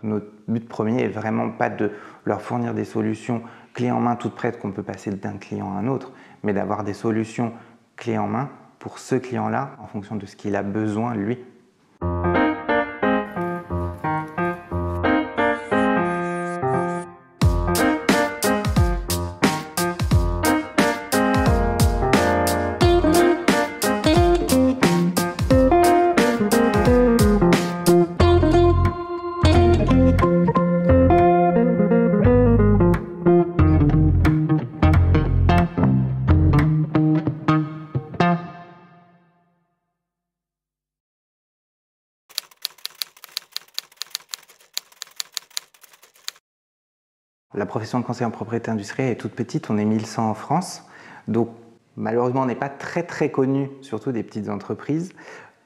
notre but premier est vraiment pas de leur fournir des solutions clés en main toutes prêtes qu'on peut passer d'un client à un autre, mais d'avoir des solutions clés en main pour ce client-là en fonction de ce qu'il a besoin lui. La profession de conseiller en propriété industrielle est toute petite, on est 1100 en France, donc malheureusement on n'est pas très connu, surtout des petites entreprises.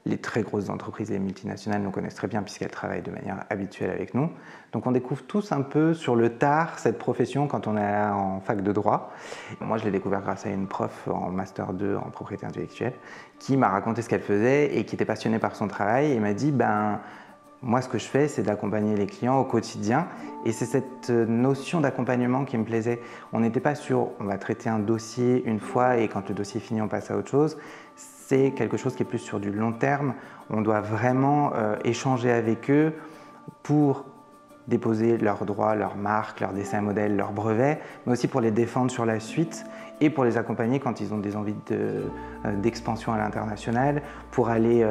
Les très grosses entreprises et les multinationales nous connaissent très bien puisqu'elles travaillent de manière habituelle avec nous. Donc on découvre tous un peu sur le tard cette profession quand on est en fac de droit. Moi je l'ai découvert grâce à une prof en master 2 en propriété intellectuelle qui m'a raconté ce qu'elle faisait et qui était passionnée par son travail et m'a dit moi, ce que je fais, c'est d'accompagner les clients au quotidien et c'est cette notion d'accompagnement qui me plaisait. On n'était pas sur on va traiter un dossier une fois et quand le dossier est fini, on passe à autre chose. C'est quelque chose qui est plus sur du long terme. On doit vraiment échanger avec eux pour déposer leurs droits, leurs marques, leurs dessins modèles, leurs brevets, mais aussi pour les défendre sur la suite et pour les accompagner quand ils ont des envies d'expansion à l'international, pour aller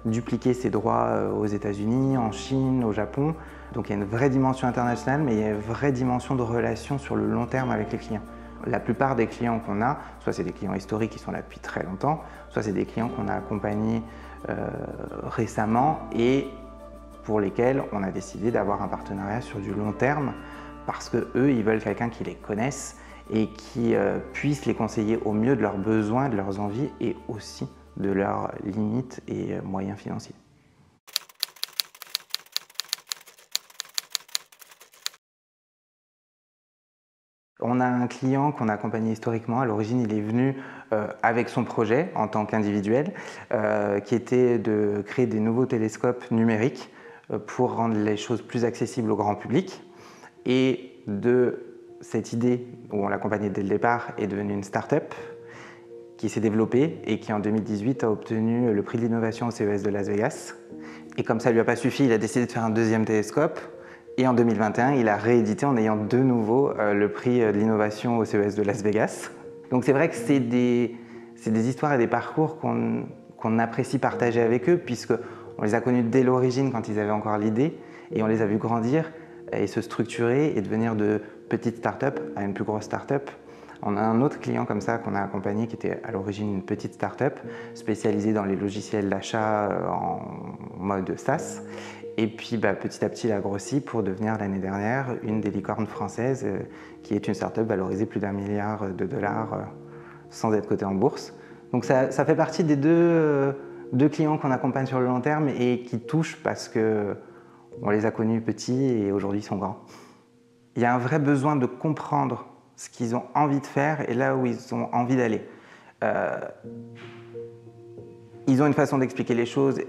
dupliquer ces droits aux États-Unis, en Chine, au Japon. Donc il y a une vraie dimension internationale, mais il y a une vraie dimension de relation sur le long terme avec les clients. La plupart des clients qu'on a, soit c'est des clients historiques qui sont là depuis très longtemps, soit c'est des clients qu'on a accompagnés récemment et pour lesquels on a décidé d'avoir un partenariat sur du long terme parce qu'eux, ils veulent quelqu'un qui les connaisse et qui puisse les conseiller au mieux de leurs besoins, de leurs envies et aussi de leurs limites et moyens financiers. On a un client qu'on a accompagné historiquement. À l'origine, il est venu avec son projet en tant qu'individuel, qui était de créer des nouveaux télescopes numériques pour rendre les choses plus accessibles au grand public. Et de cette idée, où on l'accompagnait dès le départ, est devenue une start-up qui s'est développée et qui en 2018 a obtenu le prix de l'innovation au CES de Las Vegas. Et comme ça ne lui a pas suffi, il a décidé de faire un deuxième télescope. Et en 2021, il a réédité en ayant de nouveau le prix de l'innovation au CES de Las Vegas. Donc c'est vrai que c'est des histoires et des parcours qu'on apprécie partager avec eux puisqu'on les a connus dès l'origine quand ils avaient encore l'idée et on les a vus grandir et se structurer et devenir de petites startups à une plus grosse startup. On a un autre client comme ça qu'on a accompagné qui était à l'origine une petite startup spécialisée dans les logiciels d'achat en mode SaaS. Et puis petit à petit, il a grossi pour devenir l'année dernière une des licornes françaises qui est une startup valorisée plus d'1 milliard de dollars sans être cotée en bourse. Donc ça fait partie des deux clients qu'on accompagne sur le long terme et qui touchent parce qu'on les a connus petits et aujourd'hui ils sont grands. Il y a un vrai besoin de comprendre ce qu'ils ont envie de faire et là où ils ont envie d'aller. Ils ont une façon d'expliquer les choses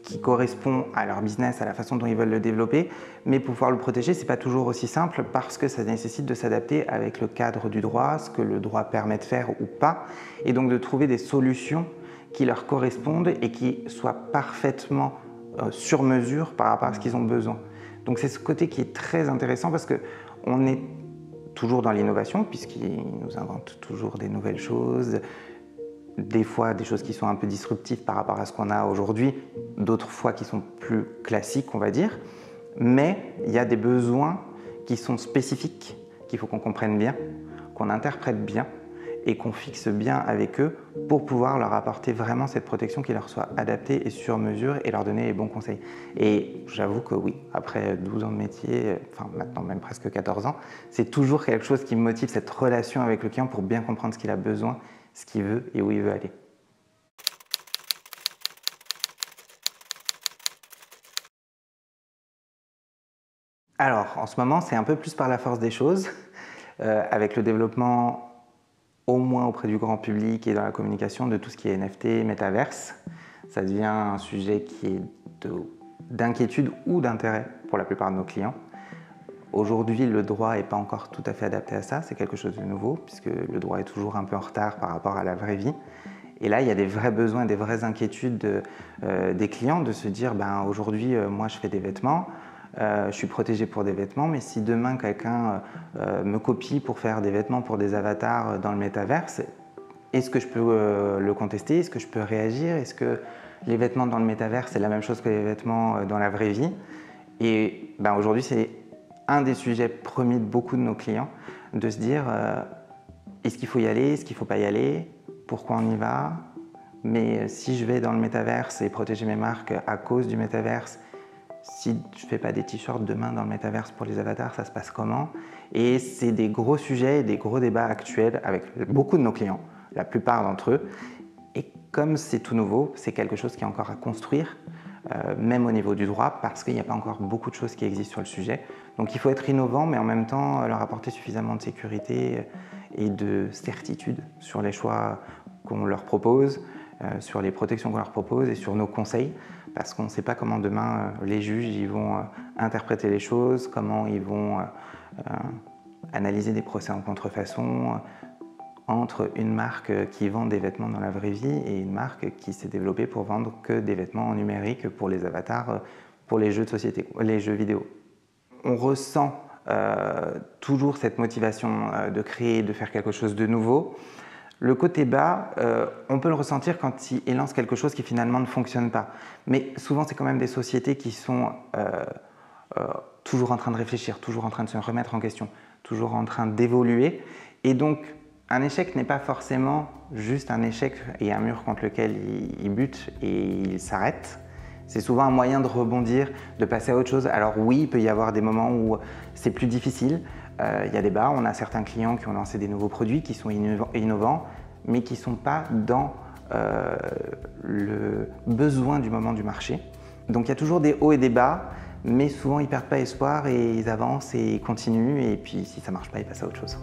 qui correspond à leur business, à la façon dont ils veulent le développer, mais pour pouvoir le protéger, ce n'est pas toujours aussi simple parce que ça nécessite de s'adapter avec le cadre du droit, ce que le droit permet de faire ou pas, et donc de trouver des solutions qui leur correspondent et qui soient parfaitement sur mesure par rapport à ce qu'ils ont besoin. Donc c'est ce côté qui est très intéressant parce qu'on est toujours dans l'innovation puisqu'ils nous inventent toujours des nouvelles choses, des fois des choses qui sont un peu disruptives par rapport à ce qu'on a aujourd'hui, d'autres fois qui sont plus classiques, on va dire. Mais il y a des besoins qui sont spécifiques, qu'il faut qu'on comprenne bien, qu'on interprète bien et qu'on fixe bien avec eux pour pouvoir leur apporter vraiment cette protection qui leur soit adaptée et sur mesure et leur donner les bons conseils. Et j'avoue que oui, après 12 ans de métier, enfin maintenant même presque 14 ans, c'est toujours quelque chose qui me motive, cette relation avec le client pour bien comprendre ce qu'il a besoin, ce qu'il veut et où il veut aller. Alors, en ce moment, c'est un peu plus par la force des choses, avec le développement au moins auprès du grand public et dans la communication de tout ce qui est NFT, métaverse. Ça devient un sujet qui est de d'inquiétude ou d'intérêt pour la plupart de nos clients. Aujourd'hui, le droit n'est pas encore tout à fait adapté à ça, c'est quelque chose de nouveau, puisque le droit est toujours un peu en retard par rapport à la vraie vie. Et là, il y a des vrais besoins, des vraies inquiétudes des clients de se dire aujourd'hui, moi je fais des vêtements, je suis protégé pour des vêtements, mais si demain quelqu'un me copie pour faire des vêtements pour des avatars dans le métaverse, est-ce que je peux le contester? Est-ce que je peux réagir? Est-ce que les vêtements dans le métaverse, c'est la même chose que les vêtements dans la vraie vie? Et aujourd'hui, c'est un des sujets premiers de beaucoup de nos clients, de se dire est-ce qu'il faut y aller, est-ce qu'il ne faut pas y aller, pourquoi on y va, mais si je vais dans le métaverse et protéger mes marques à cause du métaverse, si je ne fais pas des t-shirts demain dans le métaverse pour les avatars, ça se passe comment? Et c'est des gros sujets et des gros débats actuels avec beaucoup de nos clients, la plupart d'entre eux. Et comme c'est tout nouveau, c'est quelque chose qui est encore à construire, même au niveau du droit, parce qu'il n'y a pas encore beaucoup de choses qui existent sur le sujet. Donc il faut être innovant, mais en même temps leur apporter suffisamment de sécurité et de certitude sur les choix qu'on leur propose, sur les protections qu'on leur propose et sur nos conseils, parce qu'on ne sait pas comment demain les juges ils vont interpréter les choses, comment ils vont analyser des procès en contrefaçon, entre une marque qui vend des vêtements dans la vraie vie et une marque qui s'est développée pour vendre que des vêtements en numérique pour les avatars, pour les jeux de société, les jeux vidéo. On ressent toujours cette motivation de créer, de faire quelque chose de nouveau. Le côté bas, on peut le ressentir quand ils lancent quelque chose qui finalement ne fonctionne pas. Mais souvent, c'est quand même des sociétés qui sont toujours en train de réfléchir, toujours en train de se remettre en question, toujours en train d'évoluer. Et donc, un échec n'est pas forcément juste un échec et un mur contre lequel il bute et il s'arrête. C'est souvent un moyen de rebondir, de passer à autre chose. Alors oui, il peut y avoir des moments où c'est plus difficile. Il y a des bas, on a certains clients qui ont lancé des nouveaux produits qui sont innovants, mais qui ne sont pas dans le besoin du moment du marché. Donc il y a toujours des hauts et des bas, mais souvent ils ne perdent pas espoir et ils avancent et ils continuent. Et puis si ça ne marche pas, ils passent à autre chose.